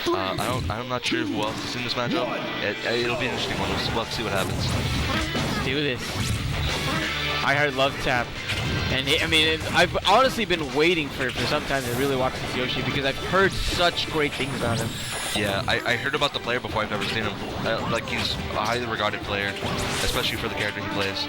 I'm not sure who else is in this matchup. It'll be an interesting one. We'll see what happens. Let's do this. eyeheartlovetap. And I mean, I've honestly been waiting for some time to really watch this Yoshi because I've heard such great things about him. Yeah, I heard about the player before. I've never seen him. Like, he's a highly regarded player, especially for the character he plays.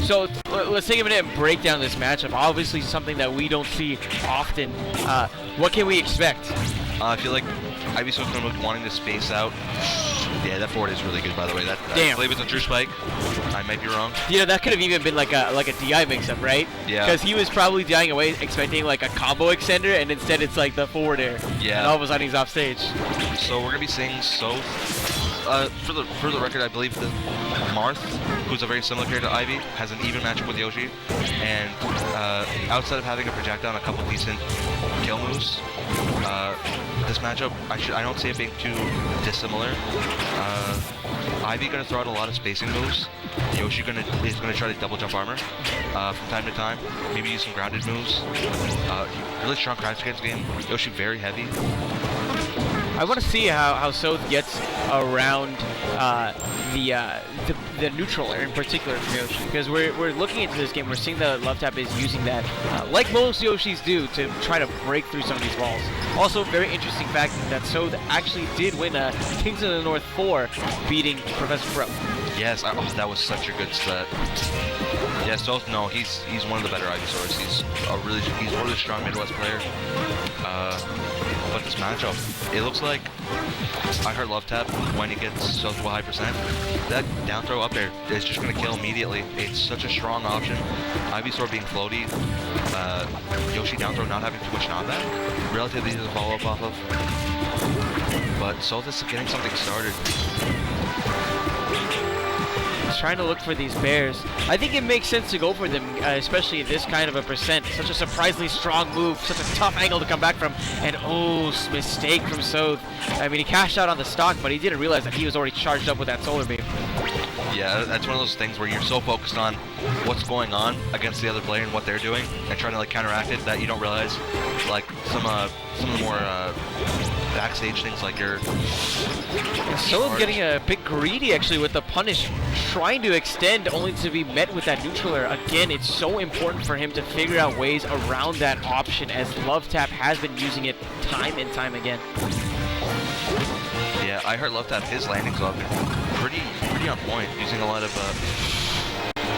So let's take a minute and break down this matchup. Obviously something that we don't see often. What can we expect? I feel like Ivysaur's going to be wanting to space out. Yeah, that forward is really good, by the way. That, Damn. I believe it's a true spike. I might be wrong. Yeah, that could have even been like a DI mix-up, right? Yeah. Because he was probably dying away expecting like a combo extender, and instead it's like the forward air. Yeah. And all of a sudden he's off stage. So we're going to be seeing Sothe. For the record, I believe that Marth, who's a very similar character to Ivy, has an even matchup with Yoshi. And outside of having a projectile and a couple decent kill moves, this matchup, I don't see it being too dissimilar. Ivy gonna throw out a lot of spacing moves. Yoshi is gonna try to double jump armor from time to time. Maybe use some grounded moves. Really strong crash against game. Yoshi very heavy. I want to see how Sothe gets around the neutral air in particular from Yoshi, because we're looking into this game, we're seeing that lovetap is using that, like most Yoshis do, to try to break through some of these walls. Also, very interesting fact that Sothe actually did win a Kings of the North 4, beating Professor Pro. Yes, that was such a good set. Yeah, Sothe, no, he's one of the better Ivysaurs. He's a really strong Midwest player. But this matchup, it looks like eyeheartlovetap, when he gets Sothe to a high percent, that down throw up there is just going to kill immediately. It's such a strong option. Ivysaur being floaty, Yoshi down throw not having too much knockback, relatively easy to follow up off of. But Sothe is getting something started. He's trying to look for these bears. I think it makes sense to go for them, especially this kind of a percent. Such a surprisingly strong move, such a tough angle to come back from, and oh, mistake from Sothe. I mean, he cashed out on the stock, but he didn't realize that he was already charged up with that solar beam. Yeah, that's one of those things where you're so focused on what's going on against the other player and what they're doing, and trying to like counteract it, that you don't realize like some of the more backstage things, like your Sothe getting a bit greedy actually with the punish, trying to extend only to be met with that neutral air. Again, it's so important for him to figure out ways around that option, as lovetap has been using it time and time again. Yeah, eyeheartlovetap, his landings have been pretty on point, using a lot of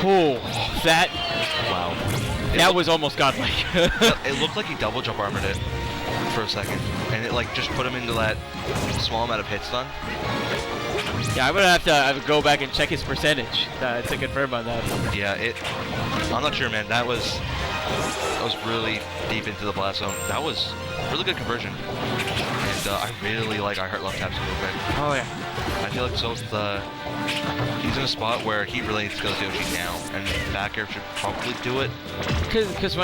Oh, that wow. That was almost godlike. It looked like he double jump armored it for a second, and it like just put him into that small amount of hit stun. Yeah, I'm gonna have to go back and check his percentage to confirm on that. Yeah, I'm not sure, man. That was really deep into the blast zone. That was really good conversion, and I really like eyeheartlovetap's movement. Oh yeah. I feel like Sothe, he's in a spot where he really needs to go to Yoshi now, and back air should probably do it. Because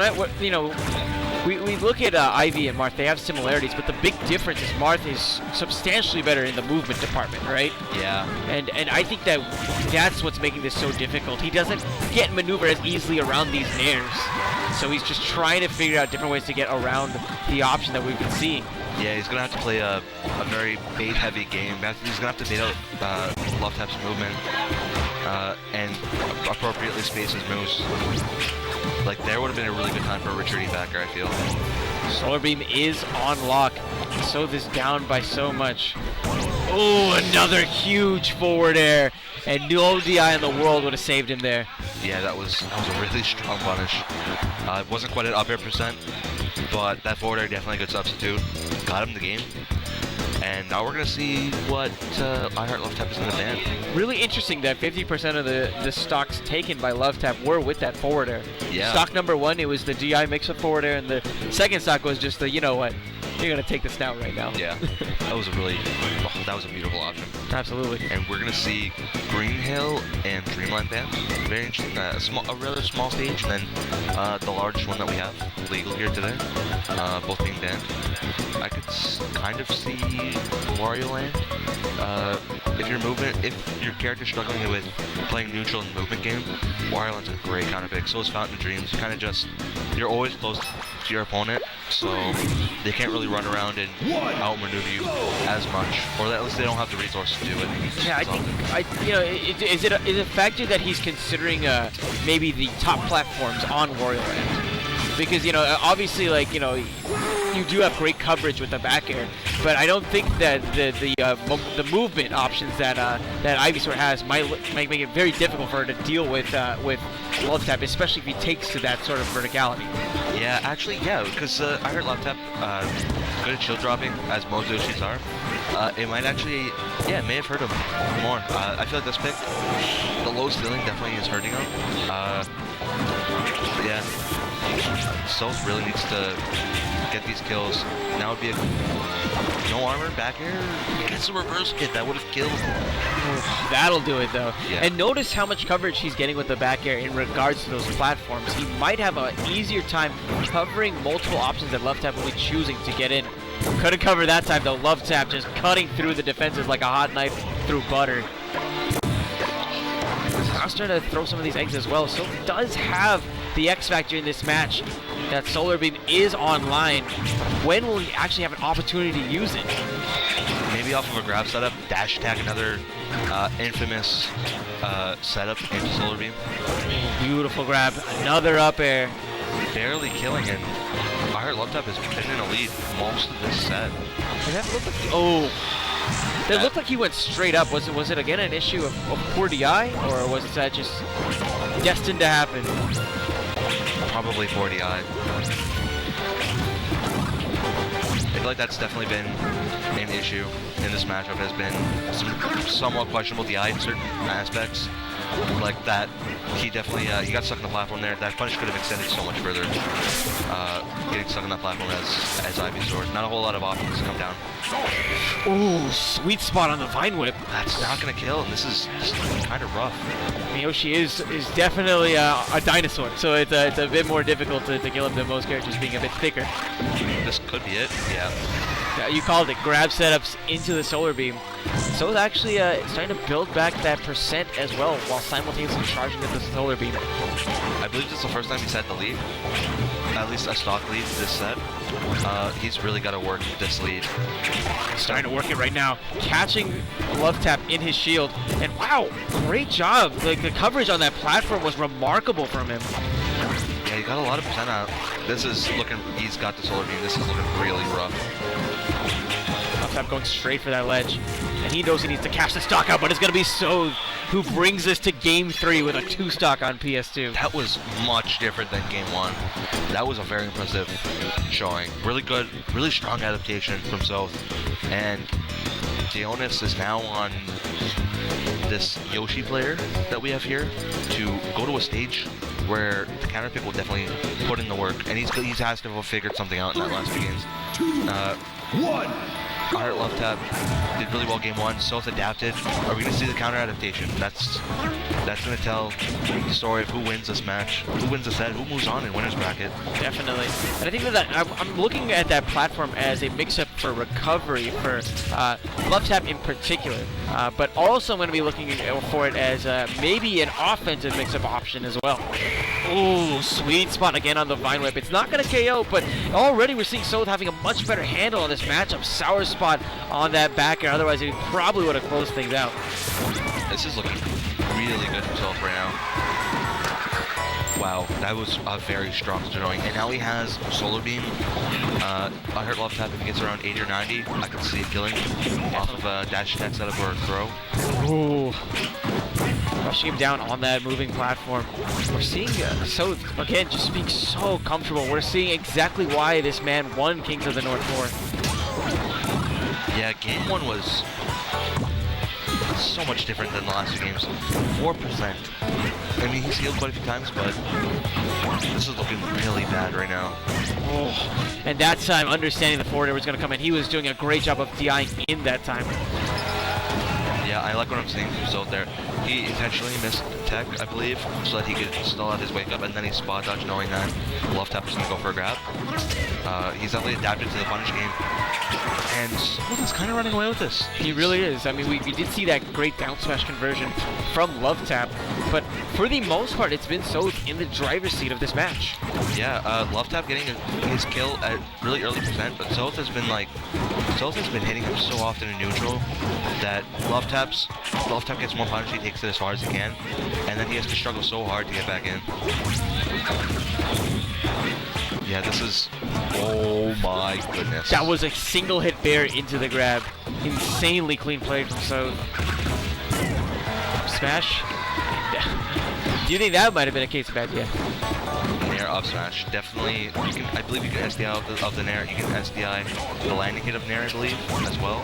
we look at Ivy and Marth, they have similarities, but the big difference is Marth is substantially better in the movement department, right? Yeah. And I think that's what's making this so difficult. He doesn't get maneuver as easily around these nairs, so he's just trying to figure out different ways to get around the option that we've been seeing. Yeah, he's going to have to play a very bait-heavy game. He's going to have to bait out lovetap's movement and appropriately space his moves. Like, there would have been a really good time for a retreating backer, I feel. Solar Beam is on lock. Sothe is down by so much. Oh, another huge forward air. And no DI in the world would have saved him there. Yeah, that was a really strong punish. It wasn't quite an up air percent, but that forward air definitely a good substitute. Got him the game. And now we're going to see what eyeheartlovetap is going to ban. Really interesting that 50% of the stocks taken by lovetap were with that forward air. Yeah. Stock number 1, it was the DI mix of forward air, and the second stock was just the, you know what, you're going to take this down right now. Yeah, that was a beautiful option. Absolutely. And we're going to see Green Hill and Dreamland banned. Very interesting. A rather small stage, and then the largest one that we have legal here today, both being banned. I could kind of see Wario Land. If your character's struggling with playing neutral in the movement game, Wario Land's a great counter pick. So is Fountain of Dreams. You're always close to your opponent, so they can't really run around and outmaneuver you as much, or at least they don't have the resources to do it. Yeah, I think, is it a factor that he's considering maybe the top platforms on Royal End? Because, obviously, like, you do have great coverage with the back air, but I don't think that the movement options that Ivysaur has might make it very difficult for her to deal with LoveTap, especially if he takes to that sort of verticality. Yeah, actually, yeah, because I heard LoveTap good at shield dropping, as most Yoshis are. It might actually, yeah, it may have hurt him more. I feel like this pick, the low ceiling definitely is hurting him. Yeah, Sothe really needs to get these kills. Now would be a no armor back air. It's a reverse hit that would have killed. That'll do it though. Yeah. And notice how much coverage he's getting with the back air in regards to those platforms. He might have an easier time covering multiple options that LoveTap will be choosing to get in. Couldn't cover that time though. LoveTap just cutting through the defenses like a hot knife through butter. I was trying to throw some of these eggs as well. So does have the X factor in this match. That Solar Beam is online. When will he actually have an opportunity to use it? Maybe off of a grab setup, dash attack, another infamous setup into Solar Beam. Beautiful grab, another up air. Barely killing it. I heard LoveTap has been in a lead most of this set. That looked like that looked like he went straight up. Was it again an issue of poor DI, or was that just destined to happen? Probably 40 I feel like that's definitely been an issue in this matchup. Has been some somewhat questionable DI in certain aspects, like that. He definitely he got stuck in the platform there. That punish could have extended so much further. Getting stuck in that platform as Ivysaur. Not a whole lot of options to come down. Ooh, sweet spot on the Vine Whip. That's not gonna kill, and this is kind of rough. Yoshi is definitely a dinosaur, so it's a bit more difficult to kill him than most characters, being a bit thicker. This could be it, yeah. You called it. Grab setups into the Solar Beam. So it's actually starting to build back that percent as well, while simultaneously charging at the Solar Beam. I believe this is the first time he's had the lead. At least a stock lead this set. He's really got to work this lead. He's starting to work it right now. Catching LoveTap in his shield. And wow, great job. Like, the coverage on that platform was remarkable from him. Yeah, he got a lot of percent out. This is looking, he's got the Solar Beam. This is looking really rough. LoveTap going straight for that ledge. And he knows he needs to cash the stock out, but it's going to be Sothe who brings this to Game 3 with a 2-stock on PS2. That was much different than Game 1. That was a very impressive showing. Really good, really strong adaptation from Sothe. And the onus is now on this Yoshi player that we have here to go to a stage where the counter pick will definitely put in the work. And he has to have figured something out in that last few games. 2, 1. I heard LoveTap did really well Game 1. Sothe adapted. Are we going to see the counter adaptation? That's going to tell the story of who wins this match, who wins the set, who moves on in winner's bracket. Definitely. And I think that I'm looking at that platform as a mix-up for recovery for LoveTap in particular. But also I'm going to be looking for it as maybe an offensive mix-up option as well. Ooh, sweet spot again on the Vine Whip. It's not going to KO, but already we're seeing Sothe having a much better handle on this matchup. Sour spot on that back air. Otherwise, he probably would have closed things out. This is looking really good for Sothe right now. Wow, that was a very strong showing. And now he has Solar Beam. I heard LoveTap if he gets around 80 or 90. I could see it killing off of a dash attack setup or a throw. Ooh. Rushing him down on that moving platform. We're seeing Sothe, again, just being so comfortable. We're seeing exactly why this man won Kings of the North 4. Yeah, Game 1 was so much different than the last two games. 4%. I mean, he's healed quite a few times, but this is looking really bad right now. Oh. And that time, understanding the forward air was going to come in, he was doing a great job of DIing in that time. Yeah, I like what I'm seeing from Sothe there. He intentionally missed tech, I believe, so that he could stall out his wake up, and then he spot dodge knowing that Love Tap is going to go for a grab. He's definitely adapted to the punish game, and Sothe's kind of running away with this. He really is. I mean, we did see that great down smash conversion from Love Tap, but for the most part, it's been Sothe in the driver's seat of this match. Yeah, Love Tap getting his kill at really early percent, but Sothe has been hitting him so often in neutral that Love Tap gets more punish, he takes it as far as he can, and then he has to struggle so hard to get back in. Yeah, this is... Oh my goodness. That was a single hit bear into the grab. Insanely clean play from Sothe. Smash? Do you think that might have been a case of bad? Yeah. Nair up smash. Definitely, I believe you can SDI of the Nair. You can SDI the landing hit of Nair, I believe, as well.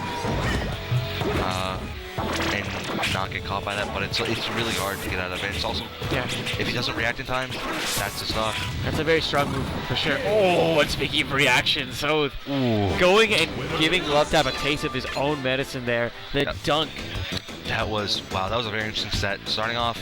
And not get caught by that, but it's really hard to get out of it. It's also, if he doesn't react in time, that's the stock. That's a very strong move for sure. Oh, and speaking of reaction, Sothe going and giving Love Tap a taste of his own medicine there. The dunk. That was, wow, that was a very interesting set. Starting off